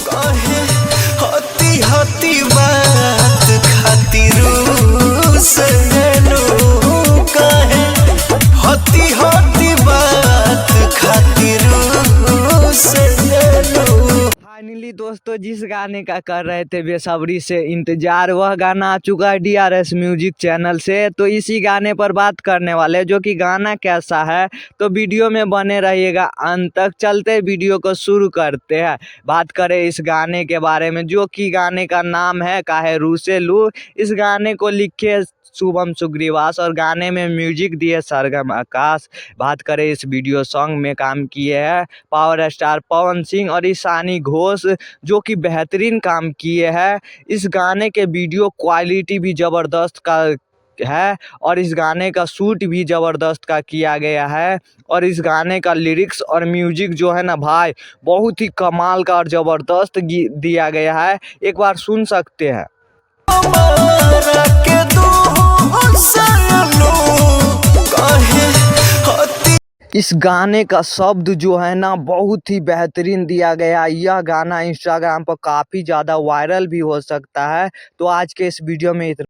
काहे हती हती बात खातिर सजनो, काहे हती हती बात खातिर सजनो। फाइनली दोस्तों, जिस गाने का कर रहे थे बेसब्री से इंतजार, वह गाना आ चुका है DRS म्यूजिक चैनल से। तो इसी गाने पर बात करने वाले, जो कि गाना कैसा है, तो वीडियो में बने रहिएगा अंत तक। चलते वीडियो को शुरू करते हैं। बात करें इस गाने के बारे में, जो कि गाने का नाम है काहे रूसे लू। इस गाने को लिखे शुभम सुग्रीवास और गाने में म्यूजिक दिए सरगम आकाश। बात करें इस वीडियो सॉन्ग में काम किए हैं पावर स्टार पवन सिंह और ईशानी घोष, जो कि बेहतरीन काम किए हैं। इस गाने के वीडियो क्वालिटी भी ज़बरदस्त का है और इस गाने का शूट भी ज़बरदस्त का किया गया है। और इस गाने का लिरिक्स और म्यूजिक जो है ना भाई, बहुत ही कमाल का और ज़बरदस्त दिया गया है। एक बार सुन सकते हैं। इस गाने का शब्द जो है ना बहुत ही बेहतरीन दिया गया। यह गाना इंस्टाग्राम पर काफ़ी ज़्यादा वायरल भी हो सकता है। तो आज के इस वीडियो में इतना।